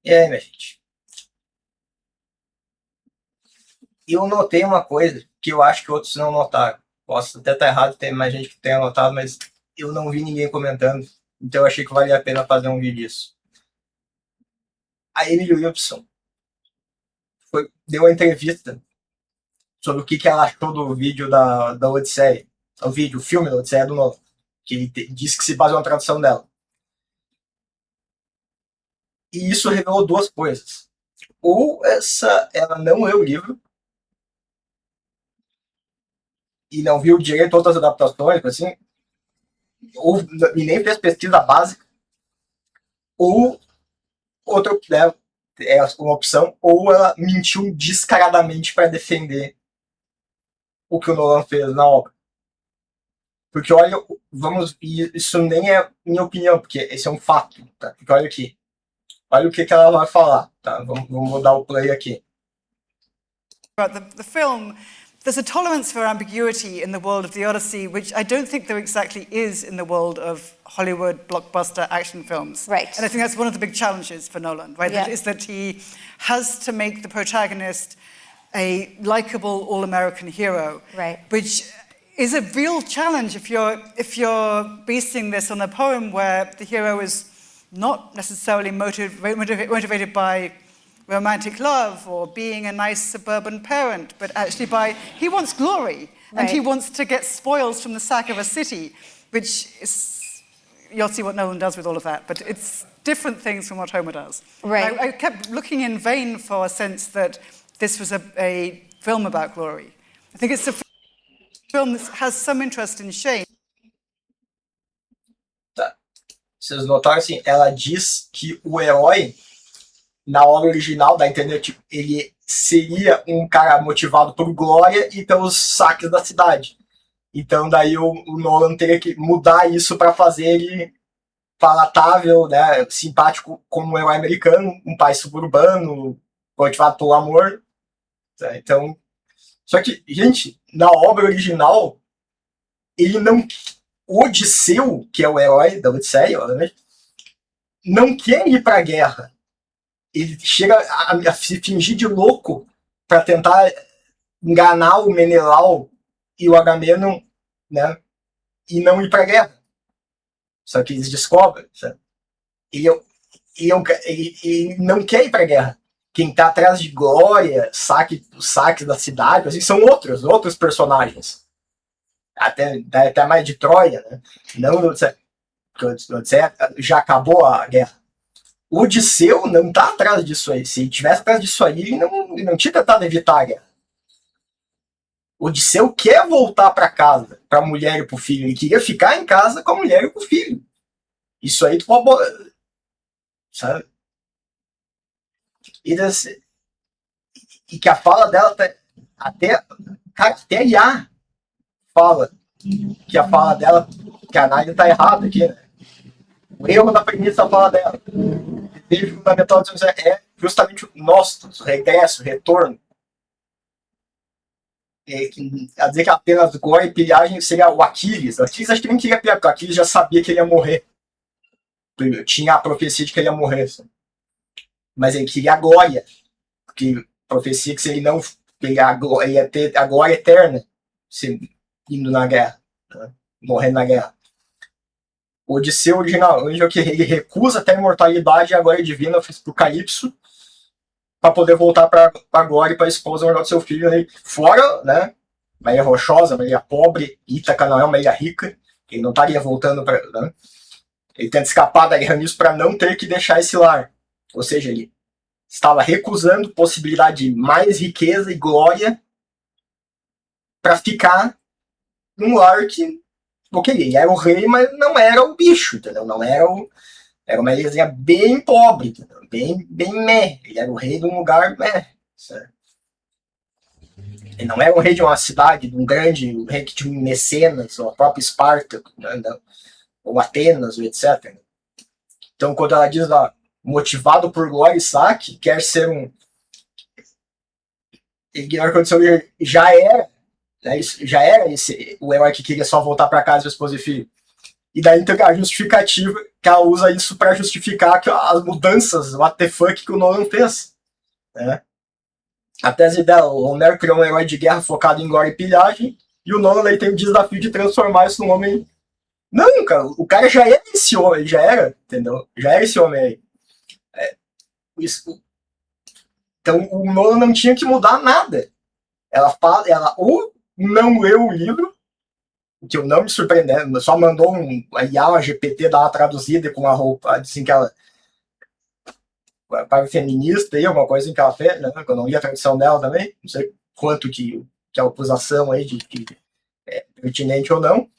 E aí, minha gente? Eu notei uma coisa que eu acho que outros não notaram. Posso até estar errado, tem mais gente que tenha notado, mas eu não vi ninguém comentando. Então eu achei que valia a pena fazer um vídeo disso. A Emily Wilson deu uma entrevista sobre o que ela achou do vídeo da Odisseia. O filme da Odisseia do Nolan. Que ele disse que se baseou na tradução dela. E isso revelou duas coisas. Ou ela não leu o livro e não viu direito outras adaptações, assim, ou e nem fez pesquisa básica, ou outra, né, é uma opção, ou ela mentiu descaradamente para defender o que o Nolan fez na obra. Porque olha, isso nem é minha opinião, porque esse é um fato, tá? Porque olha aqui, olha o que ela vai falar, tá? Vamos dar o play aqui. About the film, there's a tolerance for ambiguity in the world of the Odyssey, which I don't think there exactly is in the world of Hollywood blockbuster action films. Right. And I think that's one of the big challenges for Nolan, right? Yeah. Is that he has to make the protagonist a likable all-American hero. Right. Which is a real challenge if you're basing this on a poem where the hero is not necessarily motivated by romantic love or being a nice suburban parent, but actually he wants glory, and he wants to get spoils from the sack of a city, which is, you'll see what Nolan does with all of that, but it's different things from what Homer does. Right. I kept looking in vain for a sense that this was a film about glory. I think it's a film that has some interest in shame. Tá. Vocês notaram assim, ela diz que o herói na obra original da internet, ele seria um cara motivado por glória e pelos saques da cidade. Então daí o Nolan teria que mudar isso para fazer ele palatável, né, simpático como um herói americano, um pai suburbano, motivado pelo amor. Então, só que, gente, na obra original, ele não... O Odisseu, que é o herói da Odisseia, não quer ir para a guerra. Ele chega a se fingir de louco para tentar enganar o Menelau e o Agamenon, né, e não ir para a guerra. Só que eles descobrem, sabe? Ele não quer ir para a guerra. Quem está atrás de glória, os saques da cidade, assim, são outros personagens. Até mais de Troia, né? Não, já acabou a guerra. O Odisseu não tá atrás disso aí. Se ele tivesse atrás disso aí, ele não tinha tentado evitar a guerra. O Odisseu quer voltar para casa, para a mulher e para o filho. Ele queria ficar em casa com a mulher e com o filho. Isso aí tu pode... Sabe? E que a fala dela tá, até Iá fala que a fala dela, que a Nádia tá errada aqui, né? O erro da premissa da fala dela. O desejo fundamental é justamente o nostos, o regresso, o retorno. A dizer que apenas glória e pilhagem seria o Aquiles. O Aquiles acho que nem queria pilhar, porque o Aquiles já sabia que ele ia morrer. Tinha a profecia de que ele ia morrer. Sabe? Mas ele queria a glória. Porque profecia que se ele não pegar a glória, ele ia ter a glória eterna se indo na guerra, né? Morrendo na guerra. O Odisseu original, onde ele recusa até a imortalidade e a glória divina pro Calypso para poder voltar para a glória e para a esposa melhor do seu filho. Né? Fora, né? Uma ilha rochosa, uma ilha pobre, Ítaca não é uma ilha rica, ele não estaria voltando para. Né? Ele tenta escapar da guerra nisso para não ter que deixar esse lar. Ou seja, ele estava recusando possibilidade de mais riqueza e glória para ficar num lar que, ok, ele era o rei, mas não era o bicho, entendeu? Não era o... Era uma ilhazinha bem pobre, entendeu? Bem meh. Ele era o rei de um lugar meh. Certo? Ele não era o rei de uma cidade, de um grande um rei que tinha mecenas, ou a própria Esparta, né? Ou Atenas, ou etc. Então, quando ela diz lá, motivado por glória e saque, quer ser um... Ignorar condição já era, né? Já era o herói que queria só voltar para casa, esposa e filho. E daí então a justificativa, que ela usa isso pra justificar que as mudanças, what the fuck, que o Nolan fez. Né? A tese dela, o Homero criou um herói de guerra focado em gore e pilhagem, e o Nolan aí tem o desafio de transformar isso num homem. Não, cara, o cara já era esse homem, já era, entendeu? Já era esse homem aí. Isso, então o Nolan não tinha que mudar nada. Ela ou não leu o livro, que eu não me surpreendeu, só mandou a IA, uma GPT, dar uma traduzida com a roupa, assim, que ela para feminista aí, alguma coisa assim que ela fez, né? Que eu não li a tradução dela também, não sei quanto que a acusação aí de que é pertinente ou não.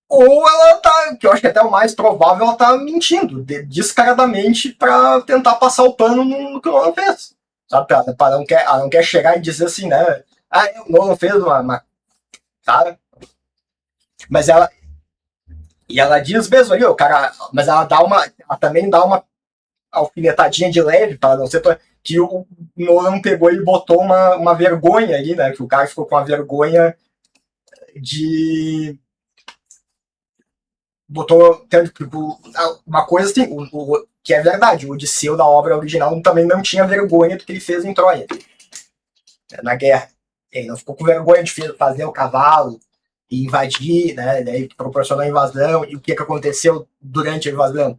Ou ela tá, que eu acho que é até o mais provável, ela tá mentindo descaradamente para tentar passar o pano no que o Nolan fez. Sabe? Ela não quer chegar e dizer assim, né? Ah, o Nolan fez uma cara. Mas ela. E ela diz mesmo ali, o cara. Mas ela dá uma. Ela também dá uma alfinetadinha de leve, para não ser. Que o Nolan pegou e botou uma vergonha ali, né? Que o cara ficou com a vergonha de. Botou. Tipo, uma coisa assim, que é verdade, o Odisseu da obra original também não tinha vergonha do que ele fez em Troia, na guerra. Ele não ficou com vergonha de fazer o cavalo e invadir, né? Daí proporcionou a invasão. E o que aconteceu durante a invasão?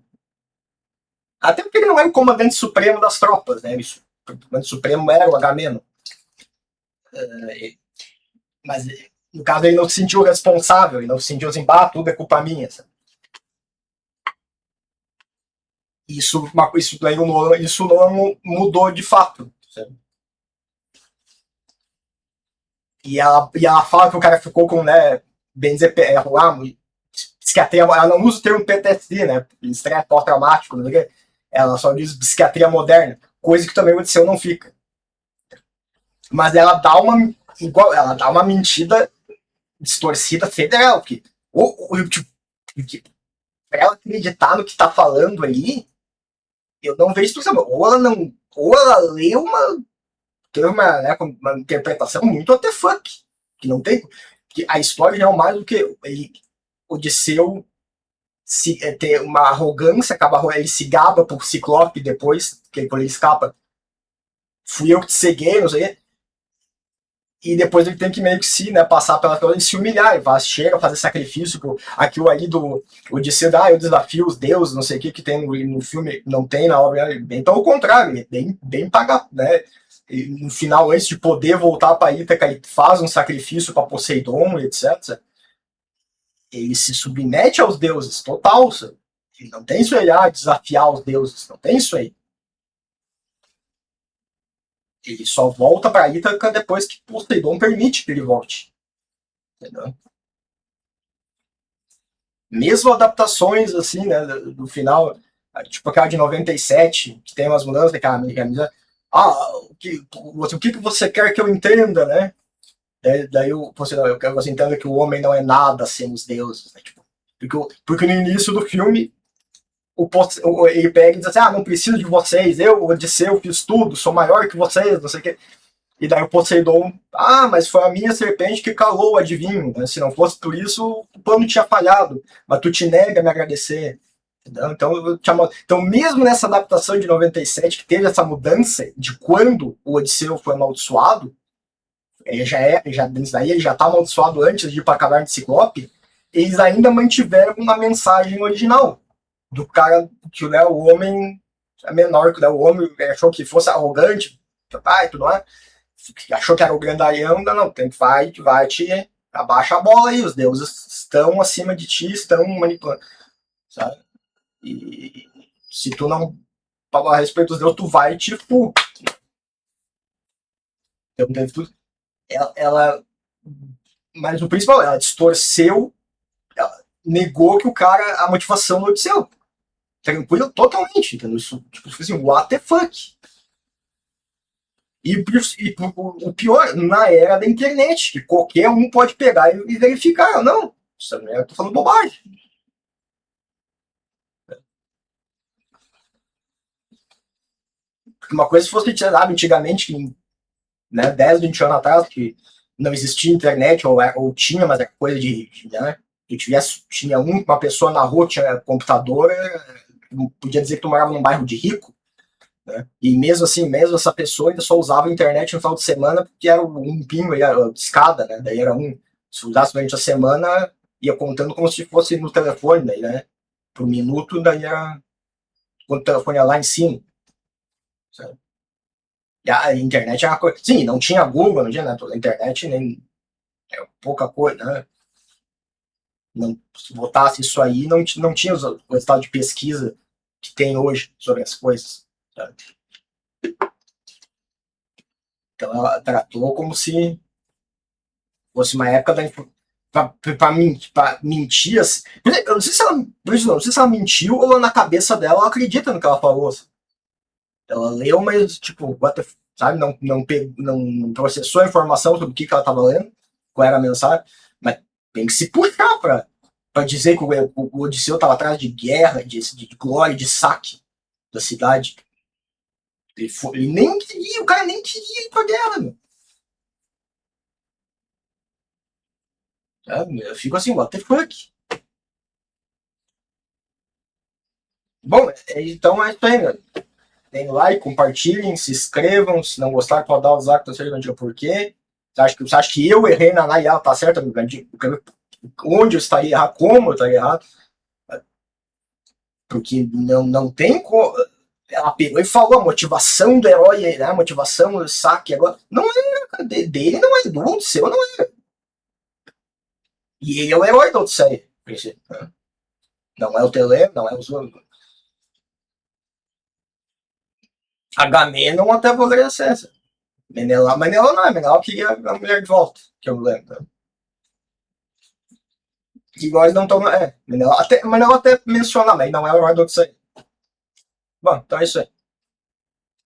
Até porque ele não era o comandante supremo das tropas, né? O comandante supremo era o Agamemnon. Mas, no caso, ele não se sentiu responsável, ele não se sentiu assim, tudo é culpa minha. Sabe? Isso não mudou de fato. Sabe? E ela fala que o cara ficou com, né, psiquiatria, ela não usa o termo PTSD, né, estresse pós-traumático, não sei o quê. Ela só diz psiquiatria moderna, coisa que também o Odisseu não fica. Mas ela dá uma mentira distorcida federal, que tipo, pra ela acreditar no que tá falando aí, eu não vejo expressão. Ou ela leu teve uma interpretação muito what the fuck, que não tem, que a história já é mais do que Odisseu ter uma arrogância, ele se gaba por Ciclope depois, que quando ele escapa, fui eu que te ceguei, não sei. E depois ele tem que meio que passar pelas coisas e se humilhar, e chega a fazer sacrifício, aquilo ali do Odisseu, eu desafio os deuses, não sei o que tem no filme, não tem na obra, bem pelo contrário, bem pagar, né? E no final, antes de poder voltar para Ítaca, ele faz um sacrifício para Poseidon, etc. Ele se submete aos deuses, total, sabe? Ele não tem isso aí, desafiar os deuses, não tem isso aí. Ele só volta para Ítaca depois que Poseidon permite que ele volte. Entendeu? Mesmo adaptações, assim, né, do final, tipo aquela de 97, que tem umas mudanças daquela americana. O que você quer que eu entenda, né? Daí eu quero que você entenda que o homem não é nada sem os deuses. Né? Tipo, porque no início do filme, ele pega e diz assim, não preciso de vocês, eu, Odisseu, fiz tudo, sou maior que vocês, não sei o quê. E daí o Poseidon, mas foi a minha serpente que calou o adivinho, né? Se não fosse por isso, o plano tinha falhado, mas tu te nega a me agradecer. Então, mesmo nessa adaptação de 97, que teve essa mudança de quando o Odisseu foi amaldiçoado, ele já tá amaldiçoado antes de ir para a caverna de Ciclope, eles ainda mantiveram uma mensagem original do cara que, né, o homem é menor, que, né, o homem achou que fosse arrogante, tudo mais, achou que era o grandalhão, não, vai te abaixa a bola aí, os deuses estão acima de ti, estão manipulando, sabe? E se tu não falar a respeito dos deuses, tu vai te fu. Então teve tudo. Ela, mas o principal, ela distorceu, ela negou que o cara, a motivação do Odisseu. Tranquilo, totalmente, entendeu? Isso, tipo assim, what the fuck? E o pior, na era da internet, que qualquer um pode pegar e verificar. Não, eu tô falando bobagem. Uma coisa se fosse tirado antigamente, né, 10, 20 anos atrás, que não existia internet, ou tinha, mas era coisa de né, tinha uma pessoa na rua que tinha computador, podia dizer que tu morava num bairro de rico, né? E mesmo assim, mesmo essa pessoa ainda só usava a internet no final de semana porque era um pingo, era escada, né? Daí era um. Se usasse durante a semana, ia contando como se fosse no telefone, daí, né? Por minuto, daí era. Quando o telefone ia lá em cima. Sabe? E a internet é uma coisa. Sim, não tinha Google, não tinha nada. A internet nem. É pouca coisa, né? Não, se botasse isso aí, não tinha o resultado de pesquisa que tem hoje sobre as coisas. Sabe? Então ela tratou como se fosse uma época pra mentir. Assim. Eu não sei se ela. Não sei se ela mentiu ou na cabeça dela ela acredita no que ela falou. Assim. Ela leu, mas, tipo, sabe, não processou a informação sobre o que ela estava lendo, qual era a mensagem, mas tem que se puxar pra dizer que o Odisseu estava atrás de guerra, de glória, de saque da cidade. Ele nem queria, o cara nem queria ir pra guerra, meu. Eu fico assim, what the fuck? Bom, então é isso aí, meu. Deem like, compartilhem, se inscrevam. Se não gostar, pode dar o like, não sei o porquê. Você acha que eu errei na Nayara, tá certo? Onde eu estaria errado, como eu estaria errado? Porque não tem como. Ela pegou e falou a motivação do herói, né? A motivação do saque agora. Não é dele, não é do seu, não é. E ele é o herói da Odisseia. Não é o Tele, não é os outros. Agamenon até poderia ser. Menelau não é, Menelau queria a mulher de volta, que eu lembro. Igual eles não estão. Menelau até menciona, mas não é o herói da Odisseia. Bom, então é isso aí.